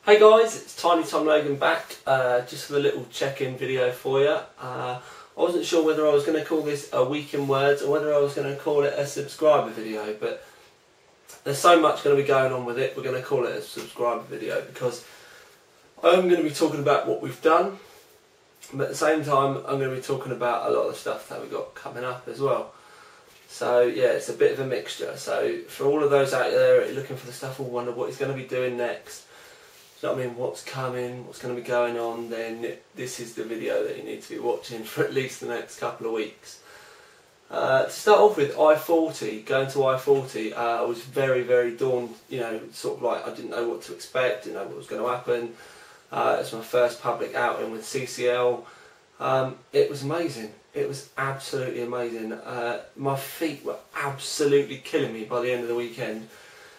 Hey guys, it's Tiny Tom Logan back, just with a little check-in video for you. I wasn't sure whether I was going to call this a week in words or whether I was going to call it a subscriber video, but there's so much going to be going on with it, we're going to call it a subscriber video because I'm going to be talking about what we've done, but at the same time I'm going to be talking about a lot of the stuff that we've got coming up as well. So yeah, it's a bit of a mixture. So for all of those out there who are looking for the stuff or wonder what he's going to be doing next, you know what I mean, what's coming, what's going to be going on, then this is the video that you need to be watching for at least the next couple of weeks. To start off with, I-40, going to I-40, I was very dawned, you know, sort of like I didn't know what to expect, didn't know what was going to happen. It was my first public outing with CCL. It was amazing, it was absolutely amazing. My feet were absolutely killing me by the end of the weekend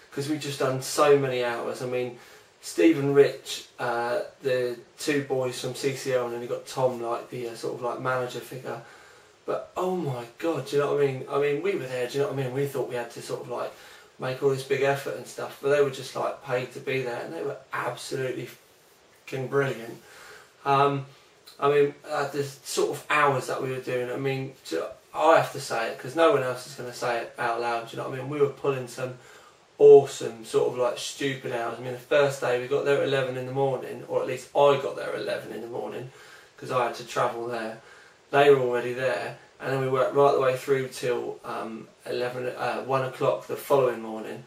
because we'd just done so many hours. I mean, Steve and Rich, the two boys from CCL, and then you got Tom, like the sort of like manager figure. But oh my God, do you know what I mean? I mean, we were there, do you know what I mean? We thought we had to sort of like make all this big effort and stuff, but they were just like paid to be there, and they were absolutely fucking brilliant. I mean, the sort of hours that we were doing, I mean, I have to say it because no one else is going to say it out loud, do you know what I mean? We were pulling some awesome sort of like stupid hours. I mean, the first day we got there at 11 in the morning, or at least I got there at 11 in the morning because I had to travel there. They were already there, and then we worked right the way through till 1 o'clock the following morning.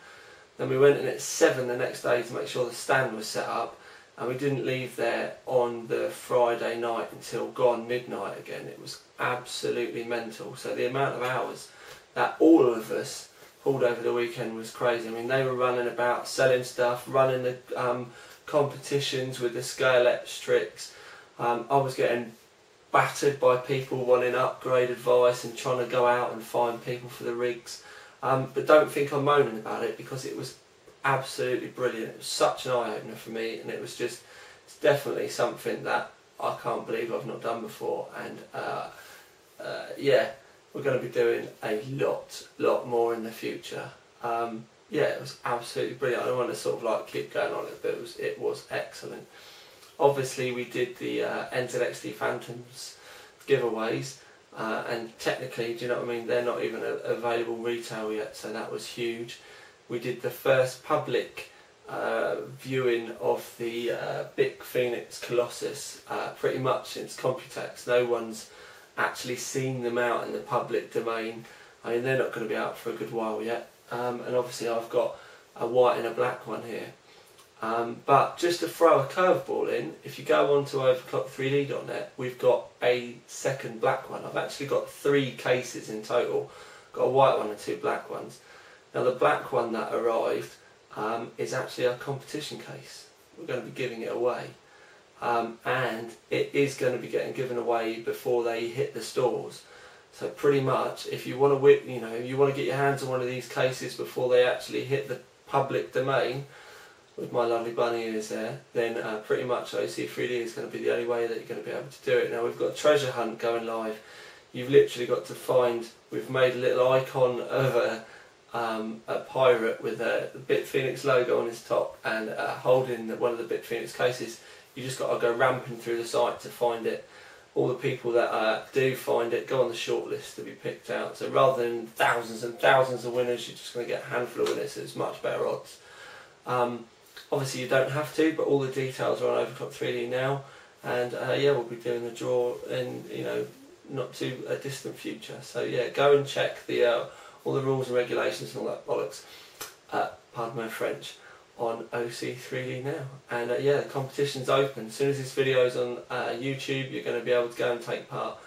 Then we went in at 7 the next day to make sure the stand was set up, and we didn't leave there on the Friday night until gone midnight again. It was absolutely mental. So the amount of hours that all of us pulled over the weekend was crazy. I mean, they were running about, selling stuff, running the competitions with the scale electrics. I was getting battered by people wanting upgrade advice and trying to go out and find people for the rigs. But don't think I'm moaning about it because it was absolutely brilliant. It was such an eye-opener for me, and it was just, it's definitely something that I can't believe I've not done before. And yeah, we're going to be doing a lot more in the future. Yeah, it was absolutely brilliant. I don't want to sort of like keep going on it, but it was excellent. Obviously, we did the NZXT Phantoms giveaways, and technically, do you know what I mean? They're not even available retail yet, so that was huge. We did the first public viewing of the Big Phoenix Colossus, pretty much since Computex. No one's actually seen them out in the public domain. I mean, they're not going to be out for a good while yet, and obviously I've got a white and a black one here. But just to throw a curveball in, if you go on to overclock3d.net, we've got a second black one. I've actually got 3 cases in total. Got a white one and 2 black ones. Now the black one that arrived is actually a competition case. We're going to be giving it away. And it is going to be getting given away before they hit the stores. So pretty much, if you want to, you know, you want to get your hands on one of these cases before they actually hit the public domain, with my lovely bunny ears there, then pretty much OC3D is going to be the only way that you're going to be able to do it. Now we've got a treasure hunt going live. You've literally got to find. We've made a little icon of a pirate with a Bit Phoenix logo on his top and holding one of the Bit Phoenix cases. You just got to go ramping through the site to find it. All the people that do find it go on the shortlist to be picked out. So rather than thousands and thousands of winners, you're just going to get a handful of winners. So it's much better odds. Obviously you don't have to, but all the details are on Overclock3D now. And yeah, we'll be doing the draw in, you know, not too a distant future. So yeah, go and check the all the rules and regulations and all that bollocks. Pardon my French. On OC3D now, and yeah, the competition's open. As soon as this video's on YouTube, you're going to be able to go and take part,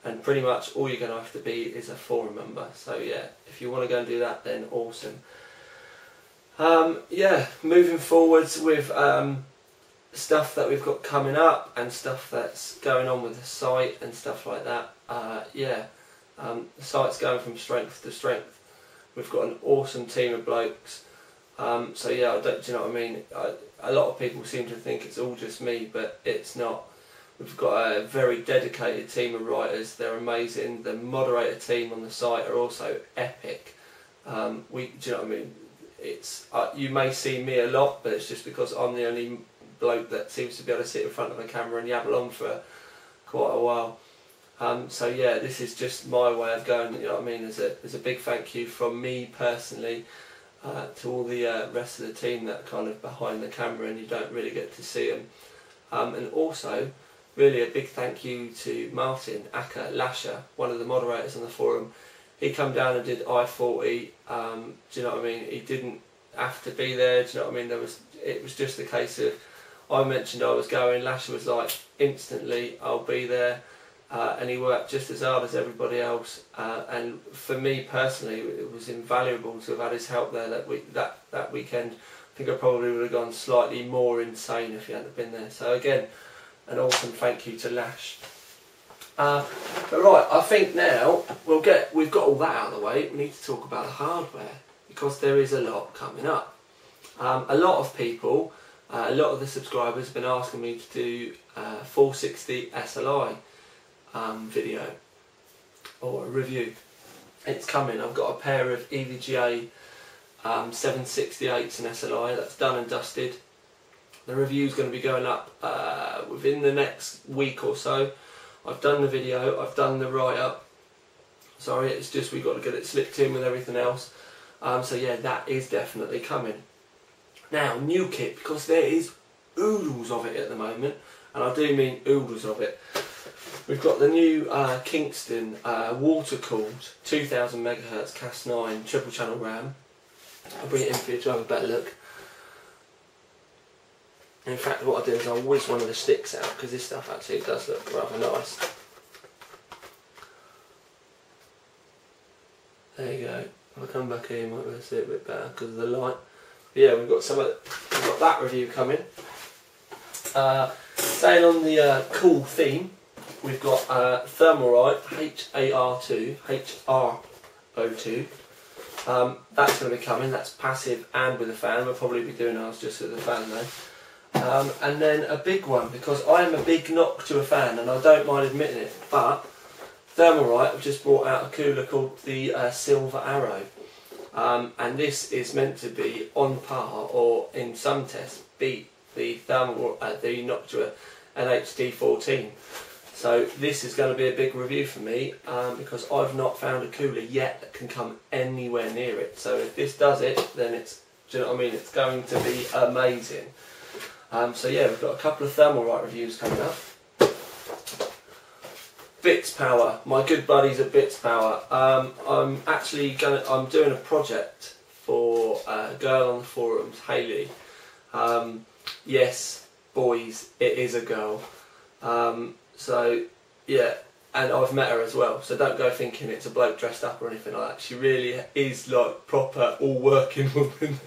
and pretty much all you're going to have to be is a forum member. So yeah, if you want to go and do that, then awesome. Yeah, moving forwards with stuff that we've got coming up and stuff that's going on with the site and stuff like that. Yeah, the site's going from strength to strength. We've got an awesome team of blokes. So yeah, do you know what I mean? A lot of people seem to think it's all just me, but it's not. We've got a very dedicated team of writers. They're amazing. The moderator team on the site are also epic. Do you know what I mean? It's you may see me a lot, but it's just because I'm the only bloke that seems to be able to sit in front of a camera and yabble on for quite a while. So yeah, this is just my way of going, you know what I mean, as a big thank you from me personally to all the rest of the team that are kind of behind the camera and you don't really get to see them. And also, really a big thank you to Martin Acker Lasher, one of the moderators on the forum. He come down and did I-40, do you know what I mean, he didn't have to be there, do you know what I mean, it was just a case of, I mentioned I was going, Lasher was like, instantly, I'll be there. And he worked just as hard as everybody else, and for me personally it was invaluable to have had his help there that weekend. I think I probably would have gone slightly more insane if he hadn't been there. So again, an awesome thank you to Lash. But right, I think now we've got all that out of the way. We need to talk about the hardware because there is a lot coming up. A lot of people, a lot of the subscribers have been asking me to do 460 SLI video or a review. It's coming. I've got a pair of EVGA 768s in SLI that's done and dusted. The review is going to be going up within the next week or so. I've done the video, I've done the write-up. Sorry, it's just we've got to get it slipped in with everything else. So yeah, that is definitely coming. Now, new kit, because there is oodles of it at the moment, and I do mean oodles of it. We've got the new Kingston water-cooled 2000 MHz Cas9 triple channel RAM. I'll bring it in for you to have a better look. In fact, what I'll do is I'll whiz one of the sticks out because this stuff actually does look rather nice. There you go. If I come back here, you might be able to see it a bit better because of the light. But yeah, we've got that review coming. Staying on the cool theme. We've got Thermalright HAR2, that's going to be coming, that's passive and with a fan. We'll probably be doing ours just with the fan though. And then a big one, because I am a big knock to a fan and I don't mind admitting it, but Thermalright have just brought out a cooler called the Silver Arrow. And this is meant to be on par, or in some tests, beat the Noctua NHD14. So this is going to be a big review for me because I've not found a cooler yet that can come anywhere near it. So if this does it, then it's, do you know what I mean, it's going to be amazing. So yeah, we've got a couple of Thermalright reviews coming up. Bits Power, my good buddies at Bits Power. I'm doing a project for a girl on the forums, Hayley. Yes, boys, it is a girl. So yeah, and I've met her as well, so don't go thinking it's a bloke dressed up or anything like that. She really is like proper all working woman.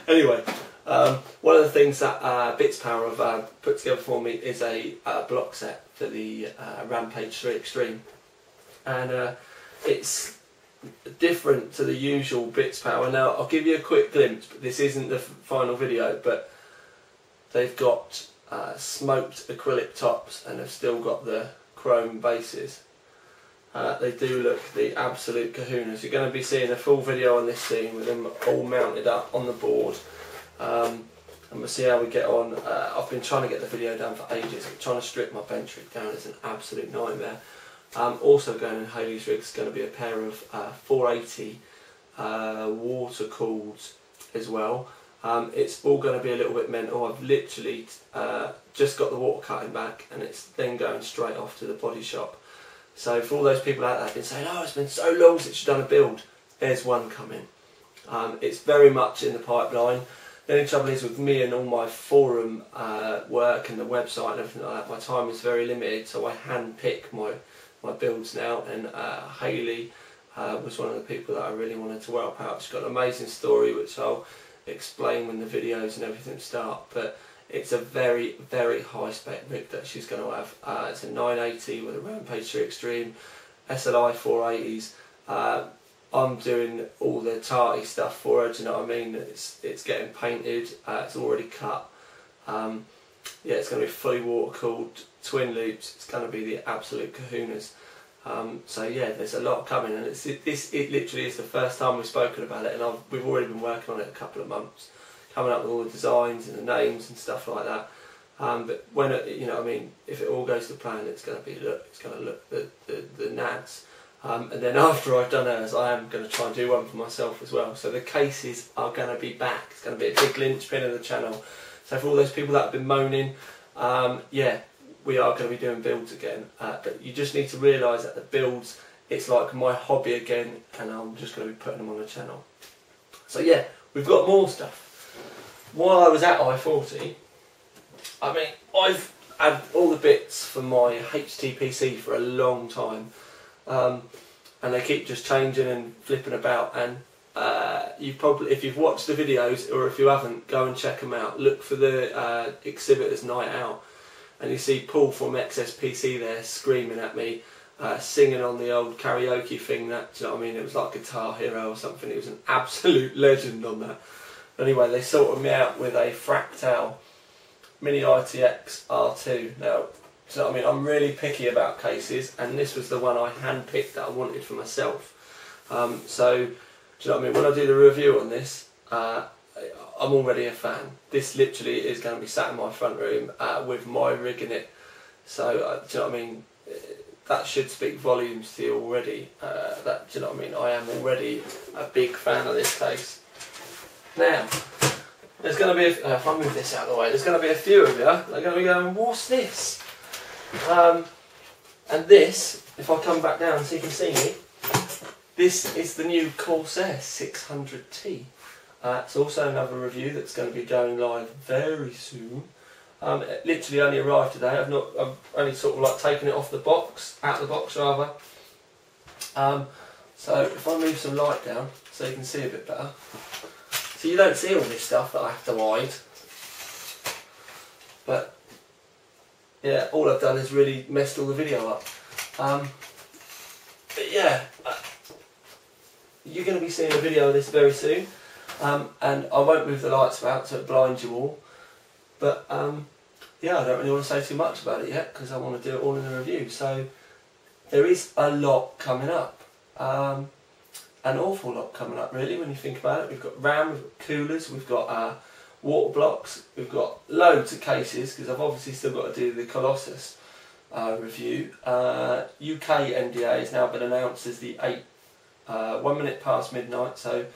Anyway, one of the things that Bits Power have put together for me is a block set for the Rampage 3 Extreme, and it's different to the usual Bits Power. Now I'll give you a quick glimpse, but this isn't the final video, but they've got smoked acrylic tops and have still got the chrome bases. They do look the absolute kahunas. You're going to be seeing a full video on this scene with them all mounted up on the board, and we'll see how we get on. I've been trying to get the video done for ages. I'm trying to strip my bench rig down. It's an absolute nightmare. Also going in Hayley's rig is going to be a pair of 480 water cooled as well. It's all going to be a little bit mental. I've literally just got the water cutting back and it's then going straight off to the body shop. So for all those people out there who've been saying, oh, it's been so long since you've done a build, there's one coming. It's very much in the pipeline. The only trouble is with me and all my forum work and the website and everything like that, my time is very limited, so I hand pick my builds now, and Hayley was one of the people that I really wanted to help out. She's got an amazing story which I'll explain when the videos and everything start, but it's a very, very high spec rig that she's going to have. It's a 980 with a Rampage 3 Extreme, SLI 480s. I'm doing all the tarty stuff for her, do you know what I mean? It's getting painted, it's already cut. Yeah, it's going to be fully water cooled, twin loops, it's going to be the absolute kahunas. So yeah, there's a lot coming, and it literally is the first time we've spoken about it, and we've already been working on it a couple of months, coming up with all the designs and the names and stuff like that. But when you know what I mean, if it all goes to plan, it's going to look the nads. And then after I've done hers, I am going to try and do one for myself as well. So the cases are going to be back. It's going to be a big linchpin of the channel. So for all those people that have been moaning, yeah, we are going to be doing builds again. But you just need to realise that the builds, it's like my hobby again, and I'm just going to be putting them on the channel. So yeah, we've got more stuff. While I was at I-40, I mean, I've had all the bits for my HTPC for a long time. And they keep just changing and flipping about, and you probably, if you've watched the videos or if you haven't, go and check them out. Look for the exhibitors night out, and you see Paul from XSPC there screaming at me, singing on the old karaoke thing. That, do you know what I mean? It was like Guitar Hero or something. He was an absolute legend on that. Anyway, they sorted me out with a Fractal Mini ITX R2. Now, do you know what I mean? I'm really picky about cases, and this was the one I handpicked that I wanted for myself. So, do you know what I mean? When I do the review on this, I'm already a fan. This literally is going to be sat in my front room with my rig in it. So, do you know what I mean? That should speak volumes to you already. Do you know what I mean? I am already a big fan of this case. Now, there's going to be, if I move this out of the way, there's going to be a few of you that are going to be going, what's this? And this, if I come back down so you can see me, this is the new Corsair 600T. It's also another review that's going to be going live very soon. It literally only arrived today. I've only sort of like taken it off the box, out of the box rather. So if I move some light down so you can see a bit better. So you don't see all this stuff that I have to hide. But yeah, all I've done is really messed all the video up. But yeah, you're going to be seeing a video of this very soon. And I won't move the lights about so it blinds you all. But yeah, I don't really want to say too much about it yet because I want to do it all in the review. So there is a lot coming up. An awful lot coming up really when you think about it. We've got RAM, we've got coolers, we've got water blocks, we've got loads of cases because I've obviously still got to do the Colossus review. UK NDA has now been announced as the 1 minute past midnight, so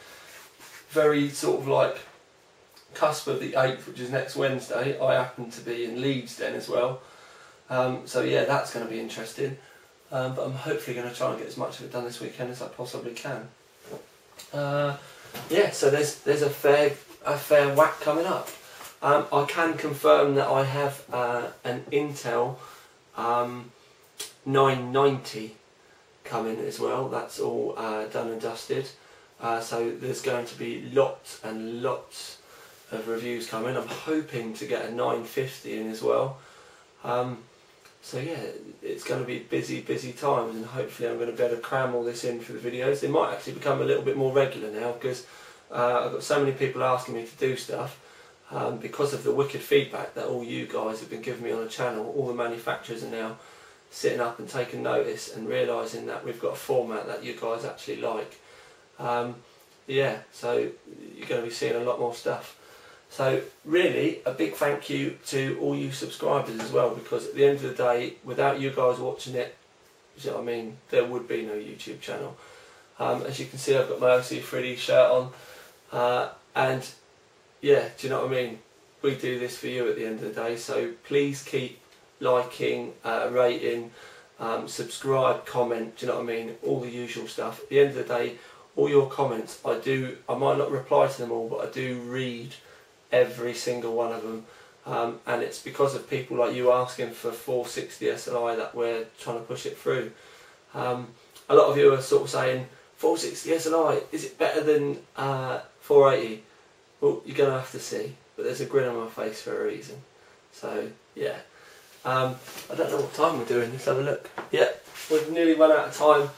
very sort of like cusp of the 8th, which is next Wednesday. I happen to be in Leeds then as well, so yeah, that's going to be interesting. But I'm hopefully going to try and get as much of it done this weekend as I possibly can. Yeah, so there's a fair whack coming up. I can confirm that I have an Intel 990 coming as well. That's all done and dusted. So there's going to be lots and lots of reviews coming. I'm hoping to get a 950 in as well. So yeah, it's going to be busy times, and hopefully I'm going to be able to cram all this in for the videos. They might actually become a little bit more regular now because I've got so many people asking me to do stuff because of the wicked feedback that all you guys have been giving me on the channel. All the manufacturers are now sitting up and taking notice and realising that we've got a format that you guys actually like. Yeah, so you're going to be seeing a lot more stuff. So really, a big thank you to all you subscribers as well, because at the end of the day, without you guys watching it, you know what I mean, there would be no YouTube channel. As you can see, I've got my OC3D shirt on, and yeah, do you know what I mean? We do this for you at the end of the day, so please keep liking, rating, subscribe, comment, do you know what I mean? All the usual stuff. At the end of the day, all your comments, I might not reply to them all, but I do read every single one of them, and it's because of people like you asking for 460 SLI that we're trying to push it through. A lot of you are sort of saying 460 SLI, is it better than 480? Well, you're going to have to see, but there's a grin on my face for a reason. So yeah, I don't know what time we're doing, let's have a look. Yeah, we've nearly run out of time,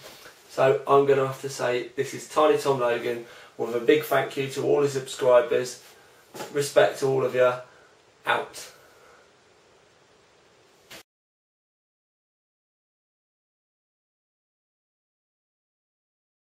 so I'm going to have to say this is Tiny Tom Logan with a big thank you to all the subscribers. Respect to all of you. Out.